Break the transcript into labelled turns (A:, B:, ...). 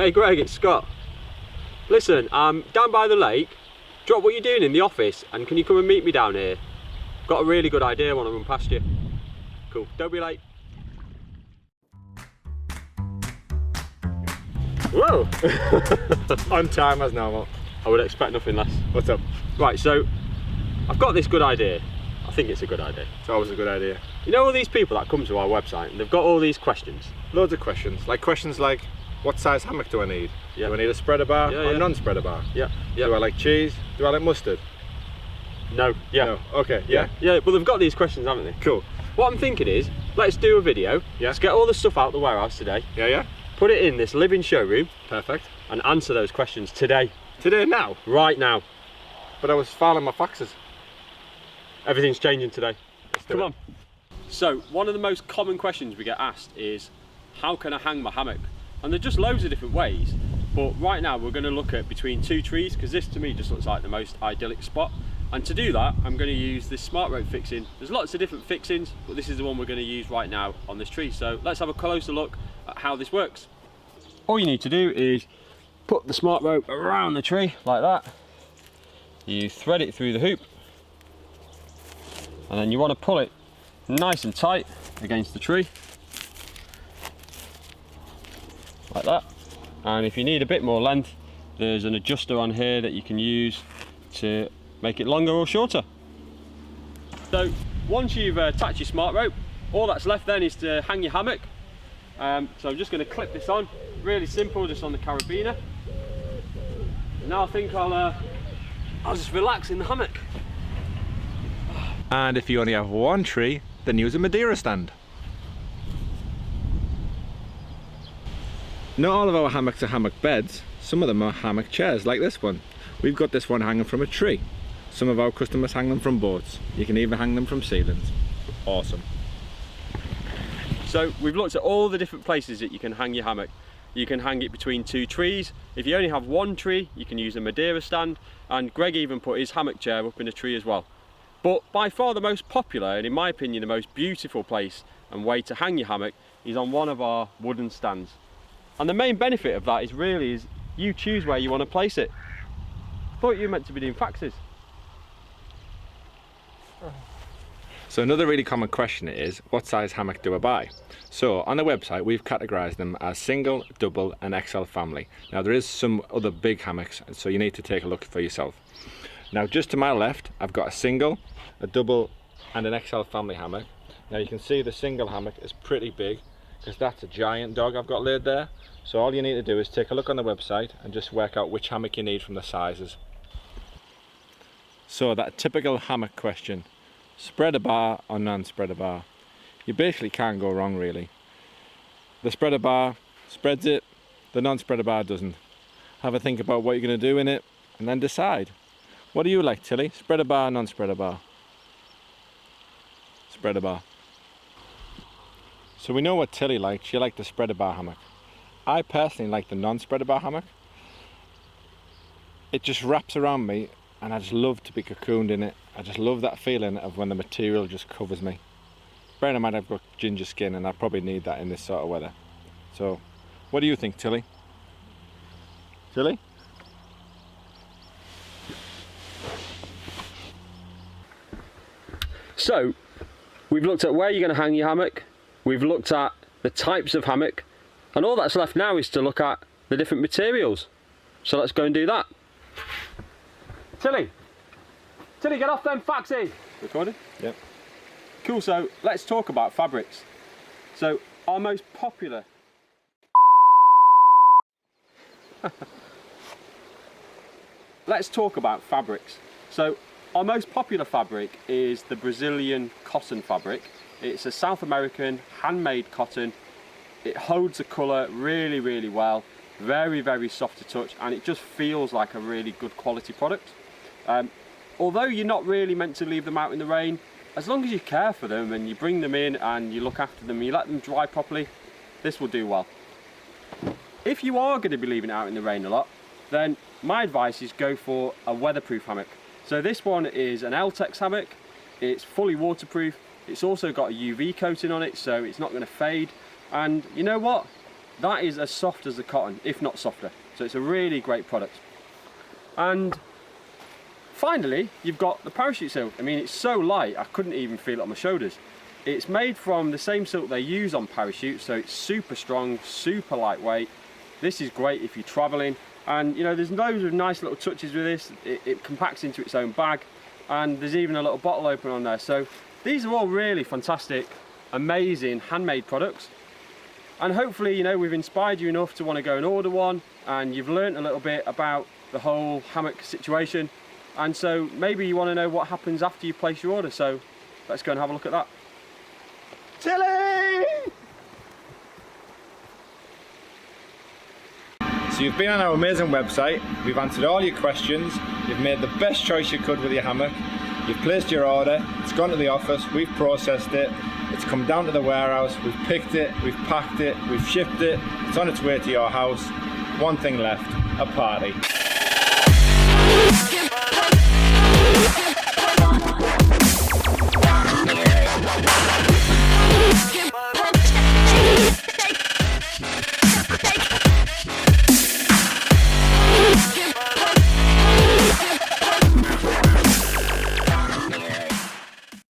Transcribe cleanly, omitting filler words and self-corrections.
A: Hey Greg, it's Scott. Listen, I'm down by the lake. Drop what you're doing in the office and can you come and meet me down here? Got a really good idea I want to run past you. Cool, don't be late. Whoa!
B: On time as normal.
A: I would expect nothing less.
B: What's up?
A: Right, so I've got this good idea. I think it's a good idea.
B: It's always a good idea.
A: You know all these people that come to our website and they've got all these questions?
B: Loads of questions. Questions like, what size hammock do I need?
A: Yeah.
B: Do I need a spreader bar or
A: yeah.
B: non-spreader bar?
A: Yeah.
B: Do I like cheese? Do I like mustard?
A: No. Yeah.
B: No. Okay. Yeah.
A: Yeah, but they've got these questions, haven't they?
B: Cool.
A: What I'm thinking is, let's do a video.
B: Yeah.
A: Let's get all the stuff out the warehouse today.
B: Yeah.
A: Put it in this living showroom.
B: Perfect.
A: And answer those questions today.
B: Today now?
A: Right now.
B: But I was filing my faxes.
A: Everything's changing today. Come on.
B: it.
A: So, one of the most common questions we get asked is, how can I hang my hammock? And there's just loads of different ways. But right now we're going to look at between two trees, because this to me just looks like the most idyllic spot. And to do that, I'm going to use this smart rope fixing. There's lots of different fixings, but this is the one we're going to use right now on this tree. So let's have a closer look at how this works. All you need to do is put the smart rope around the tree like that. You thread it through the hoop. And then you want to pull it nice and tight against the tree. Like that. And if you need a bit more length, there's an adjuster on here that you can use to make it longer or shorter. So once you've attached your smart rope, all that's left then is to hang your hammock. So I'm just going to clip this on, really simple, just on the carabiner. Now I think I'll just relax in the hammock.
B: And if you only have one tree, then use a Madeira stand. Not all of our hammocks are hammock beds. Some of them are hammock chairs, like this one. We've got this one hanging from a tree. Some of our customers hang them from boats. You can even hang them from ceilings. Awesome.
A: So we've looked at all the different places that you can hang your hammock. You can hang it between two trees. If you only have one tree, you can use a Madeira stand. And Greg even put his hammock chair up in a tree as well. But by far the most popular, and in my opinion the most beautiful place and way to hang your hammock, is on one of our wooden stands. And the main benefit of that is you choose where you want to place it. I thought you were meant to be doing faxes.
B: So another really common question is, what size hammock do I buy? So on the website we've categorized them as single, double and XL family. Now there is some other big hammocks, so you need to take a look for yourself. Now just to my left I've got a single, a double and an XL family hammock. Now you can see the single hammock is pretty big because that's a giant dog I've got laid there. So all you need to do is take a look on the website and just work out which hammock you need from the sizes. So that typical hammock question, spreader bar or non-spreader bar? You basically can't go wrong really. The spreader bar spreads it, the non-spreader bar doesn't. Have a think about what you're going to do in it and then decide. What do you like, Tilly? Spreader bar, non-spreader bar? Spreader bar. So we know what Tilly likes. She liked the spreader bar hammock. I personally like the non-spreader bar hammock. It just wraps around me and I just love to be cocooned in it. I just love that feeling of when the material just covers me. Bearing in mind I've got ginger skin and I probably need that in this sort of weather. So, what do you think, Tilly? Tilly?
A: So, we've looked at where you're going to hang your hammock, we've looked at the types of hammock, and all that's left now is to look at the different materials. So let's go and do that. Tilly, get off them faxes. Recording?
B: Yep.
A: Cool, so let's talk about fabrics. So our most popular let's talk about fabrics. So our most popular fabric is the Brazilian cotton fabric. It's a South American handmade cotton. It holds the colour really, really well. Very, very soft to touch, and it just feels like a really good quality product. Although you're not really meant to leave them out in the rain, as long as you care for them and you bring them in and you look after them and you let them dry properly, this will do well. If you are going to be leaving it out in the rain a lot, then my advice is go for a weatherproof hammock. So this one is an L-Tex hammock. It's fully waterproof. It's also got a UV coating on it, so it's not going to fade. And you know what? that is as soft as the cotton, if not softer. So it's a really great product. And finally, you've got the parachute silk. I mean, it's so light, I couldn't even feel it on my shoulders. It's made from the same silk they use on parachutes, so it's super strong, super lightweight. This is great if you're traveling. And you know, there's loads of nice little touches with this. It compacts into its own bag, and there's even a little bottle opener on there. So these are all really fantastic, amazing handmade products. And hopefully, you know, we've inspired you enough to want to go and order one, and you've learnt a little bit about the whole hammock situation. And so maybe you want to know what happens after you place your order. So let's go and have a look at that. Tilly!
B: So you've been on our amazing website, we've answered all your questions, you've made the best choice you could with your hammock, you've placed your order, it's gone to the office, we've processed it, it's come down to the warehouse, we've picked it, we've packed it, we've shipped it, it's on its way to your house. One thing left, a party.